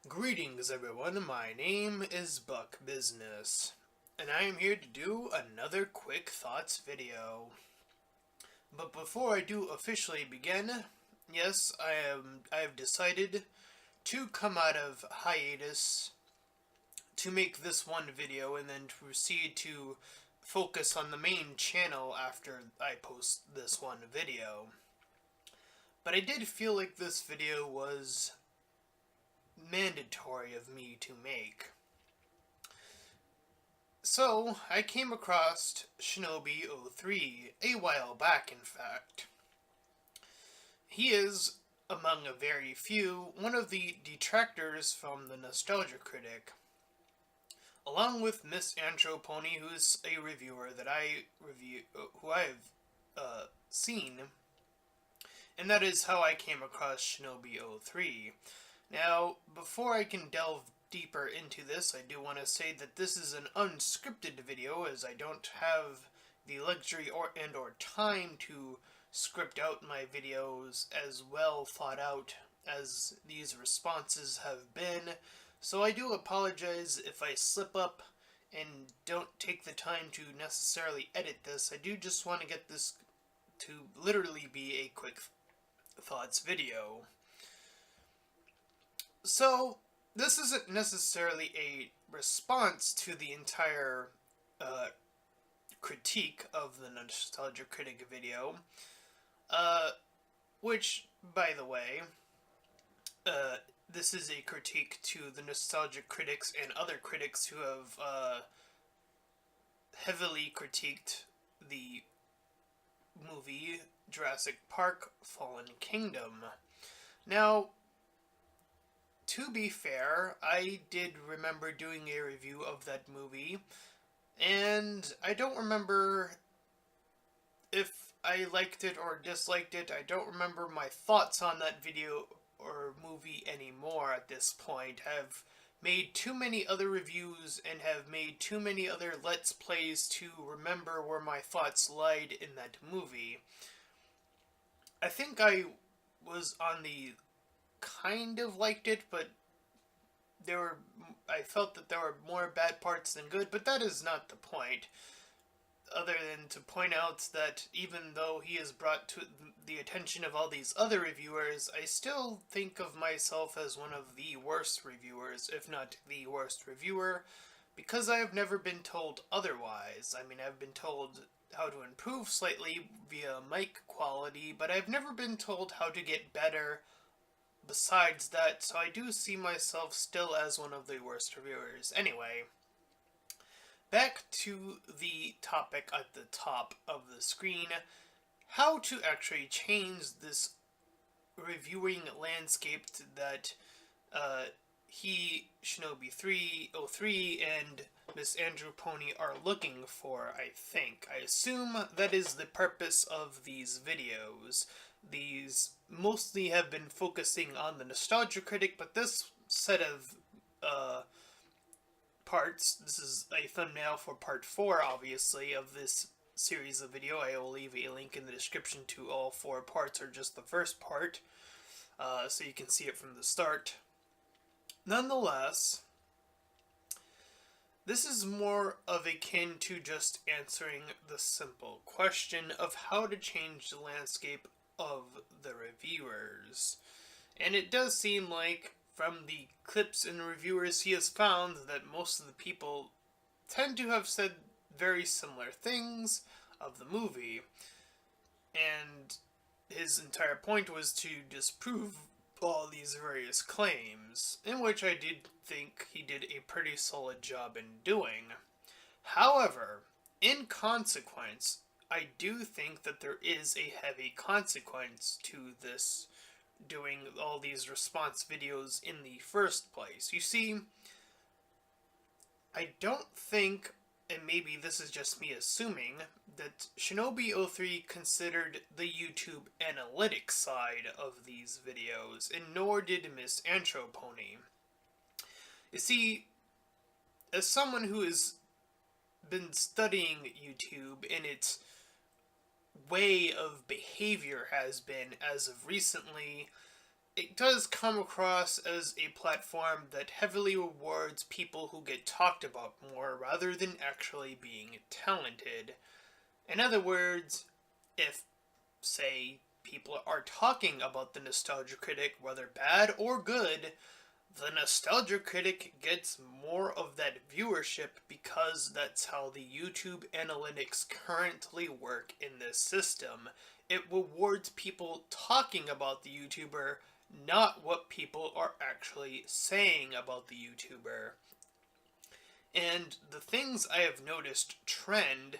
Greetings everyone, my name is Buck Business, and I am here to do another quick thoughts video. But before I do officially begin, yes, I have decided to come out of hiatus to make this one video and then to proceed to focus on the main channel after I post this one video. But I did feel like this video was mandatory of me to make. So, I came across Shinobi-03 a while back, in fact. He is, among a very few, one of the detractors from the Nostalgia Critic, along with Misantro Pony, who's a reviewer that who I've seen, and that is how I came across Shinobi-03. Now, before I can delve deeper into this, I do want to say that this is an unscripted video, as I don't have the luxury or time to script out my videos as well thought out as these responses have been. So I do apologize if I slip up and don't take the time to necessarily edit this. I do just want to get this to literally be a quick thoughts video. So, this isn't necessarily a response to the entire critique of the Nostalgia Critic video, which, by the way, this is a critique to the Nostalgia Critics and other critics who have heavily critiqued the movie Jurassic Park Fallen Kingdom. Now, to be fair, I did remember doing a review of that movie, and I don't remember if I liked it or disliked it. I don't remember my thoughts on that video or movie anymore at this point. I've made too many other reviews and have made too many other Let's Plays to remember where my thoughts lied in that movie. I think I was on the kind of liked it, but I felt that there were more bad parts than good, but that is not the point. Other than to point out that even though he is brought to the attention of all these other reviewers, I still think of myself as one of the worst reviewers, if not the worst reviewer, because I have never been told otherwise. I mean, I've been told how to improve slightly via mic quality, but I've never been told how to get better besides that, so I do see myself still as one of the worst reviewers. Anyway, back to the topic at the top of the screen, how to actually change this reviewing landscape that Shinobi-03 and Misantro Pony are looking for, I think. I assume that is the purpose of these videos. These mostly have been focusing on the Nostalgia Critic, but this set of parts, this is a thumbnail for part 4, obviously, of this series of video. I will leave a link in the description to all 4 parts, or just the first part, so you can see it from the start. Nonetheless, this is more of akin to just answering the simple question of how to change the landscape of the reviewers. And it does seem like, from the clips and reviewers he has found, that most of the people tend to have said very similar things of the movie. And his entire point was to disprove all these various claims, in which I did think he did a pretty solid job in doing. However, in consequence, I do think that there is a heavy consequence to this doing all these response videos in the first place. You see, I don't think, and maybe this is just me assuming, that Shinobi-03 considered the YouTube analytics side of these videos, and nor did Misantro Pony. You see, as someone who has been studying YouTube and its way of behavior has been as of recently, it does come across as a platform that heavily rewards people who get talked about more rather than actually being talented. In other words, if, say, people are talking about the Nostalgia Critic, whether bad or good, the Nostalgia Critic gets more of that viewership because that's how the YouTube analytics currently work in this system. It rewards people talking about the YouTuber, not what people are actually saying about the YouTuber. And the things I have noticed trend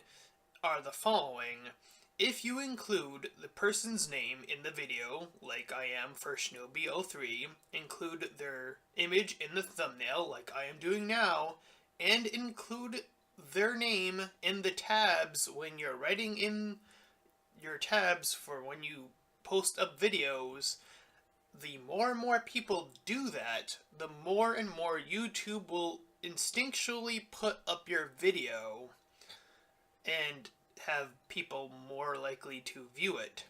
are the following. If you include the person's name in the video, like I am for Shinobi-03, include their image in the thumbnail, like I am doing now, and include their name in the tabs when you're writing in your tabs for when you post up videos, the more and more people do that, the more and more YouTube will instinctually put up your video and have people more likely to view it.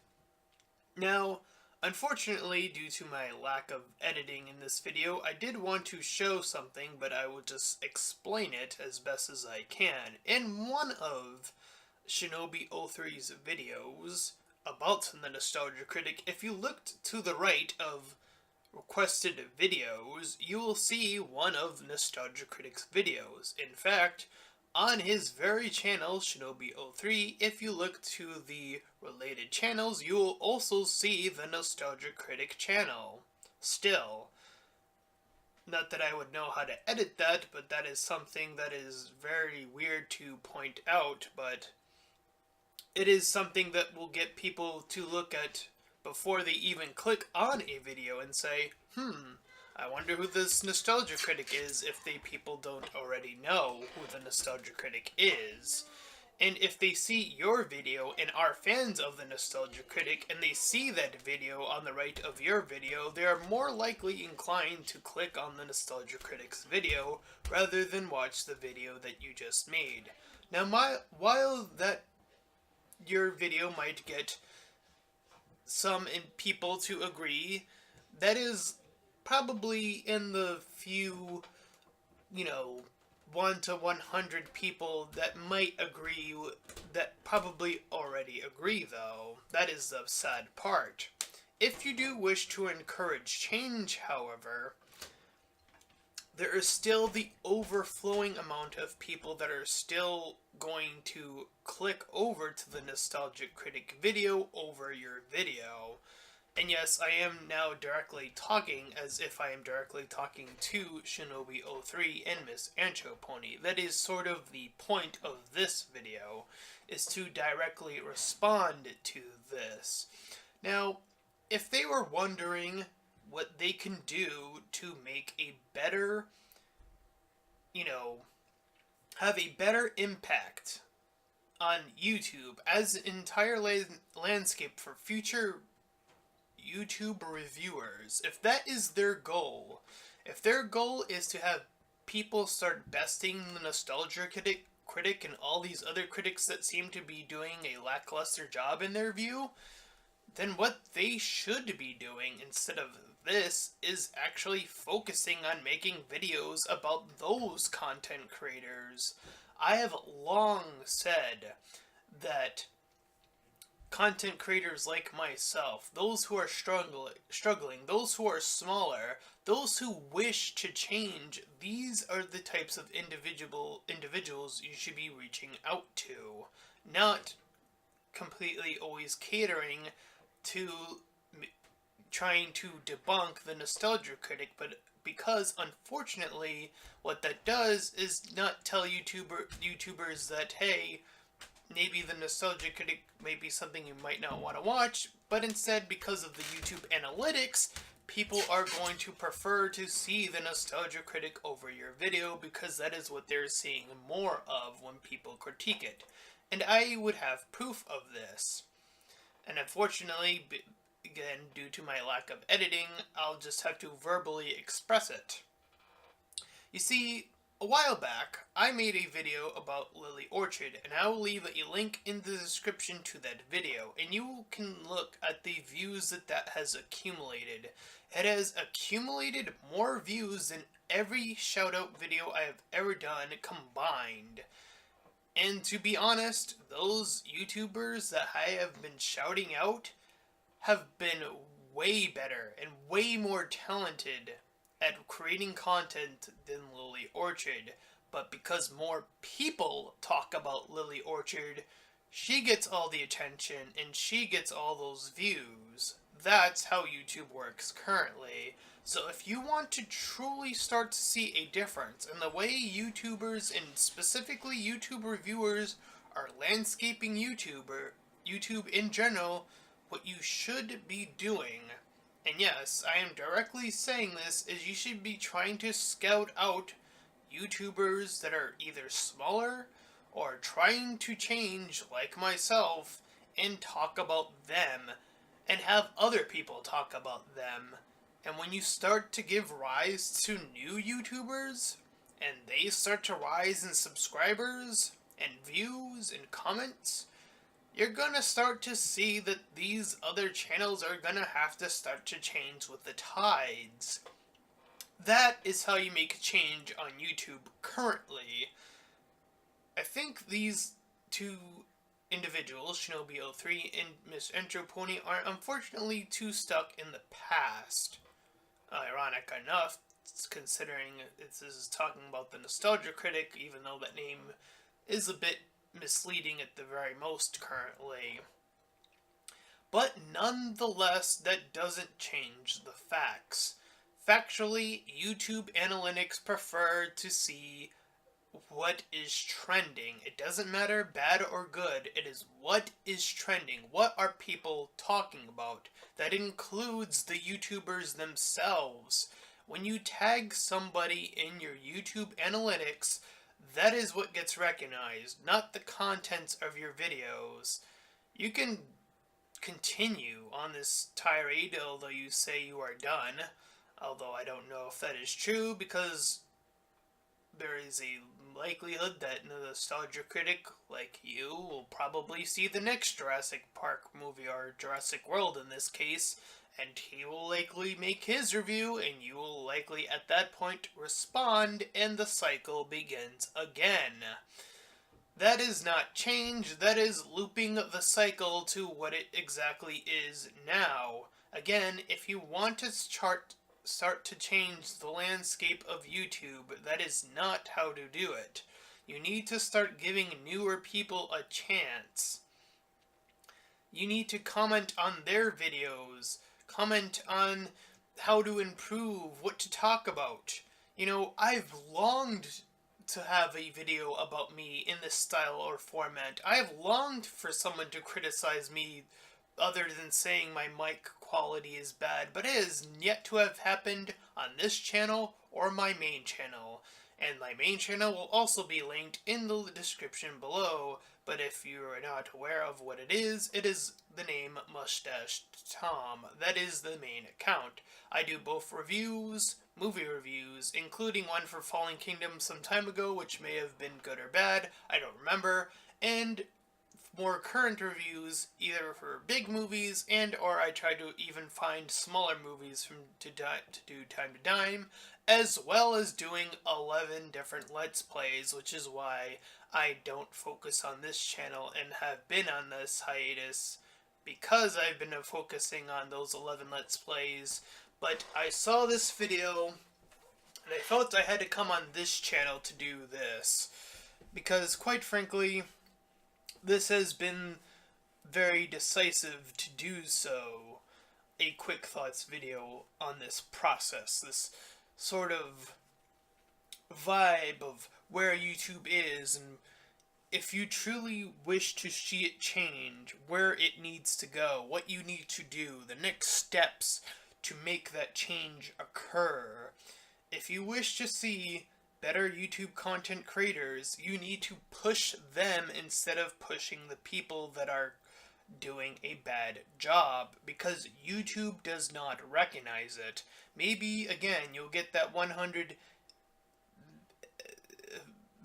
Now, unfortunately, due to my lack of editing in this video, I did want to show something, but I will just explain it as best as I can. In one of Shinobi-03's videos about the Nostalgia Critic, if you looked to the right of requested videos, you will see one of Nostalgia Critic's videos. In fact, on his very channel, Shinobi-03, if you look to the related channels, you will also see the Nostalgia Critic channel. Still, not that I would know how to edit that, but that is something that is very weird to point out, but it is something that will get people to look at before they even click on a video and say, I wonder who this Nostalgia Critic is, if people don't already know who the Nostalgia Critic is. And if they see your video and are fans of the Nostalgia Critic and they see that video on the right of your video, they are more likely inclined to click on the Nostalgia Critic's video rather than watch the video that you just made. Now, while that your video might get some people to agree, that is probably in the few, 1 to 100 people that might agree, that probably already agree, though. That is the sad part. If you do wish to encourage change, however, there is still the overflowing amount of people that are still going to click over to the Nostalgic Critic video over your video. And yes, I am now directly talking as if I am directly talking to Shinobi-03 and Misantro Pony. That is sort of the point of this video, is to directly respond to this. Now, if they were wondering what they can do to make a better, have a better impact on YouTube as an entire landscape for future YouTube reviewers, if that is their goal, if their goal is to have people start besting the Nostalgia Critic and all these other critics that seem to be doing a lackluster job in their view, then what they should be doing instead of this is actually focusing on making videos about those content creators. I have long said that content creators like myself, those who are struggling, those who are smaller, those who wish to change, these are the types of individuals you should be reaching out to, not completely always catering to trying to debunk the Nostalgia Critic, but because unfortunately what that does is not tell YouTubers that, hey, maybe the Nostalgia Critic may be something you might not want to watch, but instead, because of the YouTube analytics, people are going to prefer to see the Nostalgia Critic over your video because that is what they're seeing more of when people critique it. And I would have proof of this. And unfortunately, again, due to my lack of editing, I'll just have to verbally express it. You see, A while back, I made a video about Lily Orchid, and I will leave a link in the description to that video, and you can look at the views that has accumulated. It has accumulated more views than every shoutout video I have ever done combined. And to be honest, those YouTubers that I have been shouting out have been way better and way more talented at creating content than Lily Orchid. But because more people talk about Lily Orchid, she gets all the attention and she gets all those views. That's how YouTube works currently. So if you want to truly start to see a difference in the way YouTubers and specifically YouTube reviewers are landscaping YouTube in general, what you should be doing, and yes, I am directly saying this, is you should be trying to scout out YouTubers that are either smaller or trying to change like myself and talk about them and have other people talk about them. And when you start to give rise to new YouTubers and they start to rise in subscribers and views and comments, you're gonna start to see that these other channels are gonna have to start to change with the tides. That is how you make a change on YouTube currently. I think these two individuals, Shinobi-03 and Misantro Pony, are unfortunately too stuck in the past. Ironic enough, considering this is talking about the Nostalgia Critic, even though that name is a bit misleading at the very most currently. But nonetheless, that doesn't change the facts. Factually, YouTube analytics prefer to see what is trending. It doesn't matter bad or good, it is what is trending. What are people talking about? That includes the YouTubers themselves. When you tag somebody in your YouTube analytics, that is what gets recognized, not the contents of your videos. You can continue on this tirade, although you say you are done. Although I don't know if that is true, because there is a likelihood that the Nostalgia Critic, like you, will probably see the next Jurassic Park movie, or Jurassic World in this case, and he will likely make his review, and you will likely at that point respond, and the cycle begins again. That is not change, that is looping the cycle to what it exactly is now. Again, if you want to start to change the landscape of YouTube, that is not how to do it. You need to start giving newer people a chance. You need to comment on their videos, comment on how to improve, what to talk about. You know, I've longed to have a video about me in this style or format. I have longed for someone to criticize me other than saying my mic quality is bad, but it has yet to have happened on this channel or my main channel. And my main channel will also be linked in the description below, but if you are not aware of what it is the name Mustached Tom. That is the main account. I do both reviews, movie reviews, including one for Fallen Kingdom some time ago, which may have been good or bad, I don't remember, and more current reviews, either for big movies and or I try to even find smaller movies to do time to time, as well as doing 11 different Let's Plays, which is why I don't focus on this channel and have been on this hiatus, because I've been focusing on those 11 Let's Plays. But I saw this video and I felt I had to come on this channel to do this, because quite frankly, this has been very decisive to do so. A quick thoughts video on this process, this sort of vibe of where YouTube is, and if you truly wish to see it change, where it needs to go, what you need to do, the next steps to make that change occur. If you wish to see better YouTube content creators, you need to push them instead of pushing the people that are doing a bad job, because YouTube does not recognize it. Maybe, again, you'll get that 100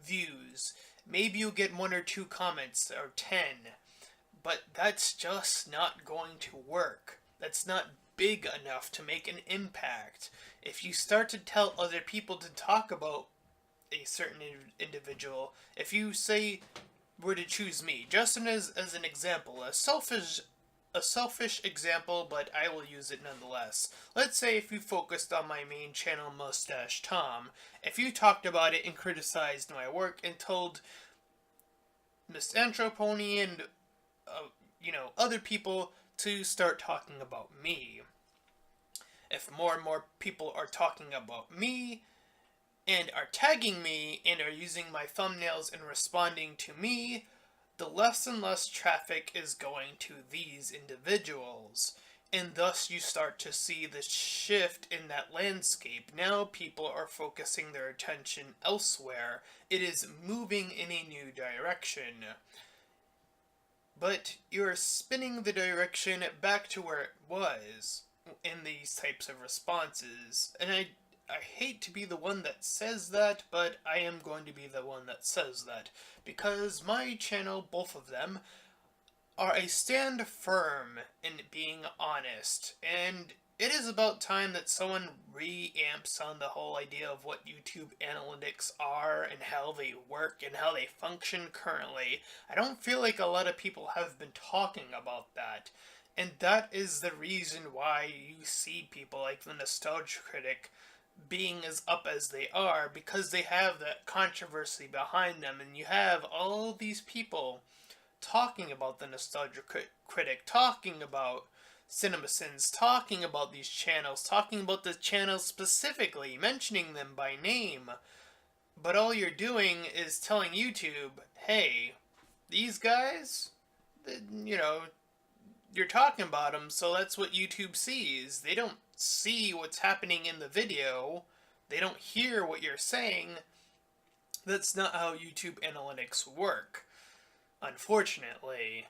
views. Maybe you'll get 1 or 2 comments, or 10. But that's just not going to work. That's not big enough to make an impact. If you start to tell other people to talk about a certain individual, if you say were to choose me, just as an example, a selfish example, but I will use it nonetheless. Let's say if you focused on my main channel, Mustached Tom, if you talked about it and criticized my work and told Misantro Pony and other people to start talking about me. If more and more people are talking about me and are tagging me and are using my thumbnails and responding to me, the less and less traffic is going to these individuals. And thus you start to see the shift in that landscape. Now people are focusing their attention elsewhere. It is moving in a new direction. But you're spinning the direction back to where it was in these types of responses. And I hate to be the one that says that, but I am going to be the one that says that. Because my channel, both of them, are a stand firm in being honest. And it is about time that someone re-amps on the whole idea of what YouTube analytics are and how they work and how they function currently. I don't feel like a lot of people have been talking about that. And that is the reason why you see people like the Nostalgia Critic being as up as they are, because they have that controversy behind them, and you have all these people talking about the Nostalgia Critic, talking about CinemaSins, talking about these channels, talking about the channels specifically, mentioning them by name. But all you're doing is telling YouTube, hey, these guys, you're talking about them, so that's what YouTube sees. They don't see what's happening in the video. They don't hear what you're saying. That's not how YouTube analytics work, unfortunately.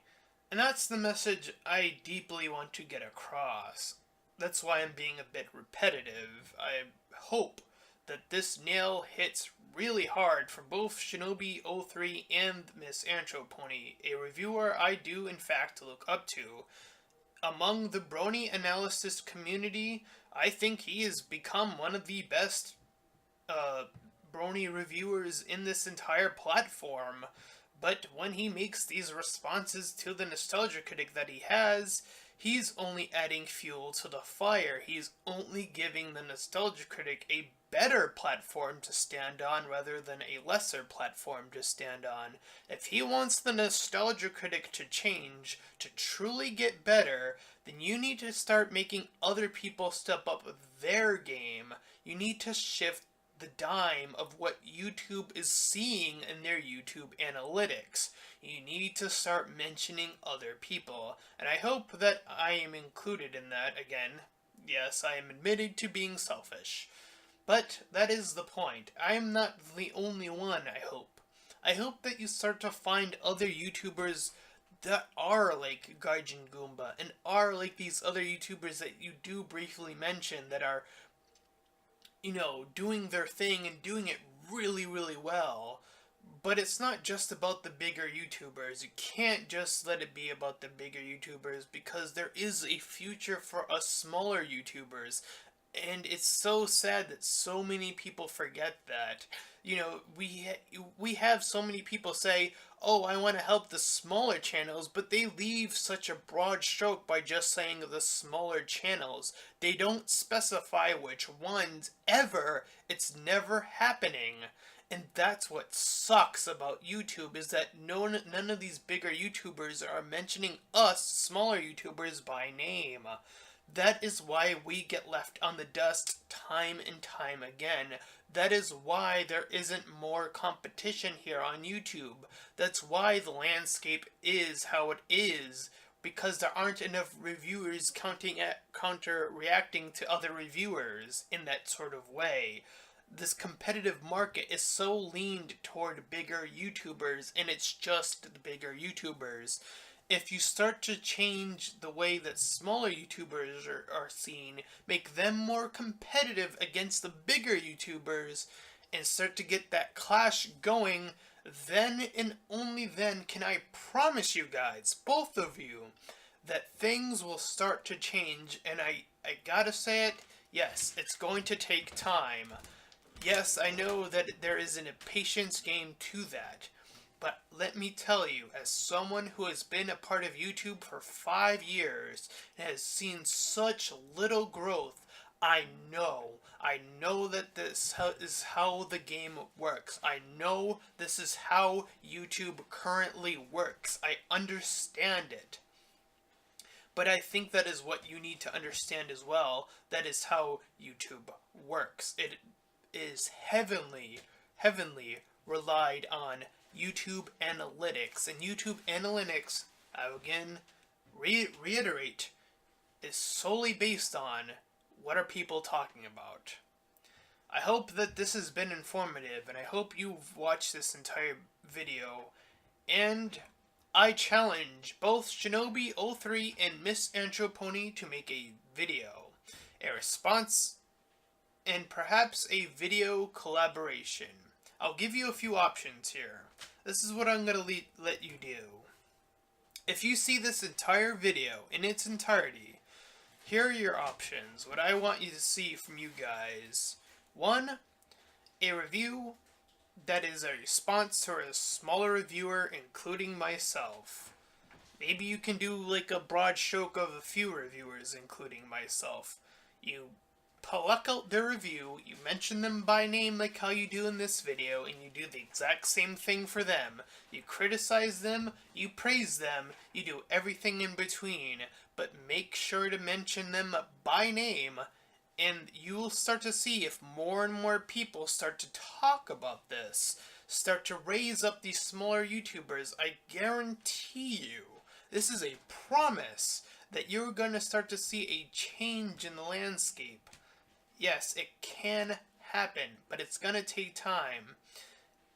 And that's the message I deeply want to get across. That's why I'm being a bit repetitive. I hope that this nail hits really hard for both Shinobi-03 and Misantro Pony, a reviewer I do in fact look up to. Among the Brony analysis community, I think he has become one of the best Brony reviewers in this entire platform. But when he makes these responses to the Nostalgia Critic that he has, he's only adding fuel to the fire. He's only giving the Nostalgia Critic a better platform to stand on rather than a lesser platform to stand on. If he wants the Nostalgia Critic to change, to truly get better, then you need to start making other people step up their game. You need to shift the dime of what YouTube is seeing in their YouTube analytics. You need to start mentioning other people, and I hope that I am included in that again. Yes, I am admitted to being selfish. But that is the point. I am not the only one, I hope. I hope that you start to find other YouTubers that are like Gaijin Goomba, and are like these other YouTubers that you do briefly mention that are doing their thing and doing it really, really well. But it's not just about the bigger YouTubers. You can't just let it be about the bigger YouTubers, because there is a future for us smaller YouTubers. And it's so sad that so many people forget that. We have so many people say, oh, I want to help the smaller channels, but they leave such a broad stroke by just saying the smaller channels. They don't specify which ones ever. It's never happening. And that's what sucks about YouTube, is that none of these bigger YouTubers are mentioning us, smaller YouTubers, by name. That is why we get left on the dust time and time again. That is why there isn't more competition here on YouTube. That's why the landscape is how it is, because there aren't enough reviewers counter-reacting to other reviewers in that sort of way. This competitive market is so leaned toward bigger YouTubers, and it's just the bigger YouTubers. If you start to change the way that smaller YouTubers are seen, make them more competitive against the bigger YouTubers, and start to get that clash going, then and only then can I promise you guys, both of you, that things will start to change. And I gotta say it, yes, it's going to take time. Yes, I know that there is an impatience game to that. But let me tell you, as someone who has been a part of YouTube for 5 years and has seen such little growth, I know that this is how the game works. I know this is how YouTube currently works. I understand it. But I think that is what you need to understand as well. That is how YouTube works. It is heavily relied on YouTube analytics. And YouTube analytics, I again reiterate, is solely based on what are people talking about. I hope that this has been informative, and I hope you've watched this entire video. And I challenge both Shinobi-03 and Misantro Pony to make a video, a response, and perhaps a video collaboration. I'll give you a few options here. This is what I'm going to let you do. If you see this entire video in its entirety, here are your options. What I want you to see from you guys. 1, a review that is a response to a smaller reviewer, including myself. Maybe you can do like a broad stroke of a few reviewers, including myself. You pluck out their review, you mention them by name like how you do in this video, and you do the exact same thing for them. You criticize them, you praise them, you do everything in between, but make sure to mention them by name, and you'll start to see if more and more people start to talk about this, start to raise up these smaller YouTubers. I guarantee you, this is a promise, that you're going to start to see a change in the landscape. Yes, it can happen, but it's going to take time.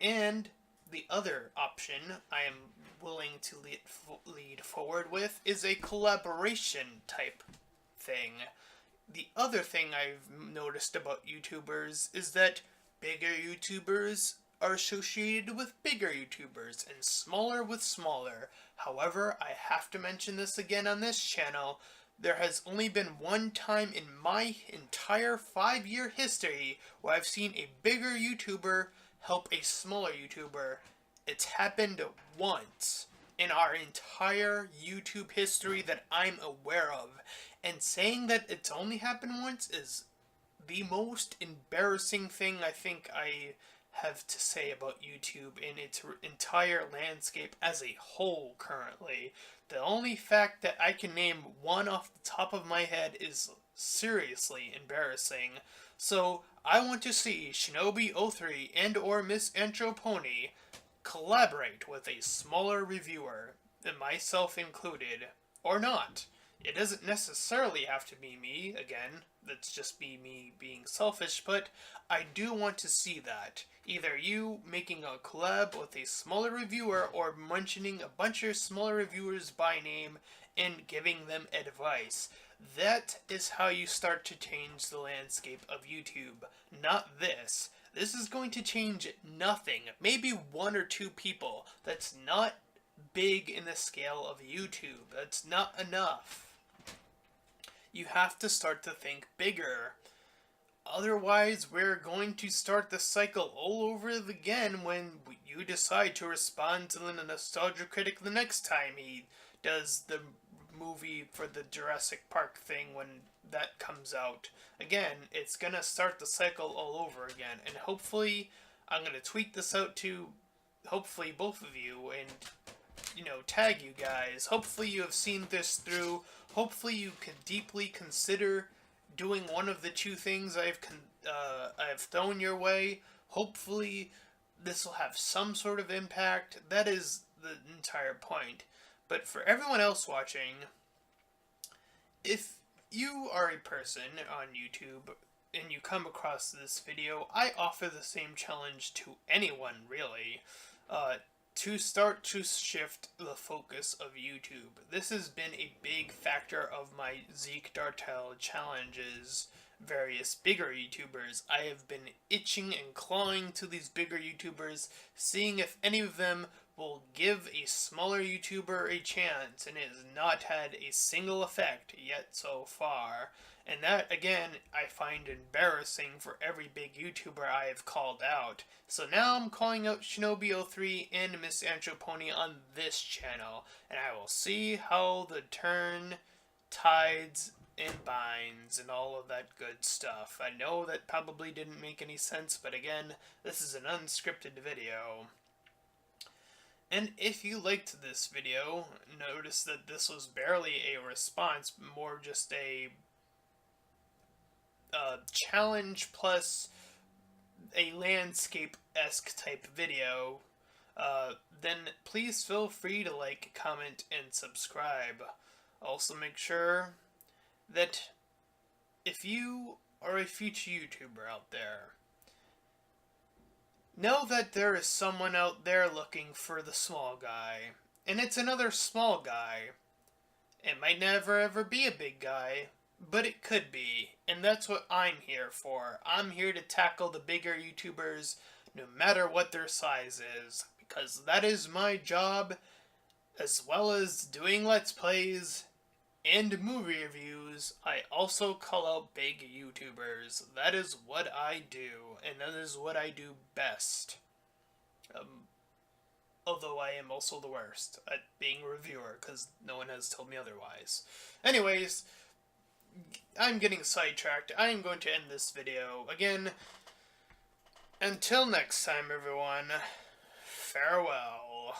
And the other option I am willing to lead forward with is a collaboration type thing. The other thing I've noticed about YouTubers is that bigger YouTubers are associated with bigger YouTubers and smaller with smaller. However, I have to mention this again on this channel. There has only been one time in my entire 5-year history where I've seen a bigger YouTuber help a smaller YouTuber. It's happened once in our entire YouTube history that I'm aware of. And saying that it's only happened once is the most embarrassing thing I think I have to say about YouTube in its entire landscape as a whole currently. The only fact that I can name one off the top of my head is seriously embarrassing. So I want to see Shinobi-03 and or Misantro Pony collaborate with a smaller reviewer, and myself included, or not. It doesn't necessarily have to be me, again, that's just me being selfish, but I do want to see that. Either you making a collab with a smaller reviewer or mentioning a bunch of smaller reviewers by name and giving them advice. That is how you start to change the landscape of YouTube, not this. This is going to change nothing. Maybe 1 or 2 people. That's not big in the scale of YouTube. That's not enough. You have to start to think bigger. Otherwise, we're going to start the cycle all over again when you decide to respond to the Nostalgia Critic the next time he does the movie for the Jurassic Park thing when that comes out. Again, it's gonna start the cycle all over again, and hopefully I'm gonna tweet this out to hopefully both of you and tag you guys. Hopefully you have seen this through. Hopefully you can deeply consider doing one of the 2 things I've thrown your way. Hopefully this will have some sort of impact. That is the entire point. But for everyone else watching, if you are a person on YouTube and you come across this video, I offer the same challenge to anyone, really, to start to shift the focus of YouTube. This has been a big factor of my Zeak Dartail challenges various bigger YouTubers. I have been itching and clawing to these bigger YouTubers, seeing if any of them will give a smaller YouTuber a chance, and it has not had a single effect yet so far. And that, again, I find embarrassing for every big YouTuber I have called out. So now I'm calling out Shinobi-03 and Misantro Pony on this channel, and I will see how the turn tides and binds and all of that good stuff. I know that probably didn't make any sense, but again, this is an unscripted video. And if you liked this video, notice that this was barely a response, more just a challenge plus a landscape-esque type video, then please feel free to like, comment, and subscribe. Also make sure that if you are a future YouTuber out there, know that there is someone out there looking for the small guy, and it's another small guy. It might never ever be a big guy, but it could be, and that's what I'm here for. I'm here to tackle the bigger YouTubers, no matter what their size is, because that is my job, as well as doing Let's Plays and movie reviews. I also call out big YouTubers. That is what I do, and that is what I do best. Although I am also the worst at being a reviewer, because no one has told me otherwise. Anyways, I'm getting sidetracked. I am going to end this video. Again, until next time, everyone, farewell.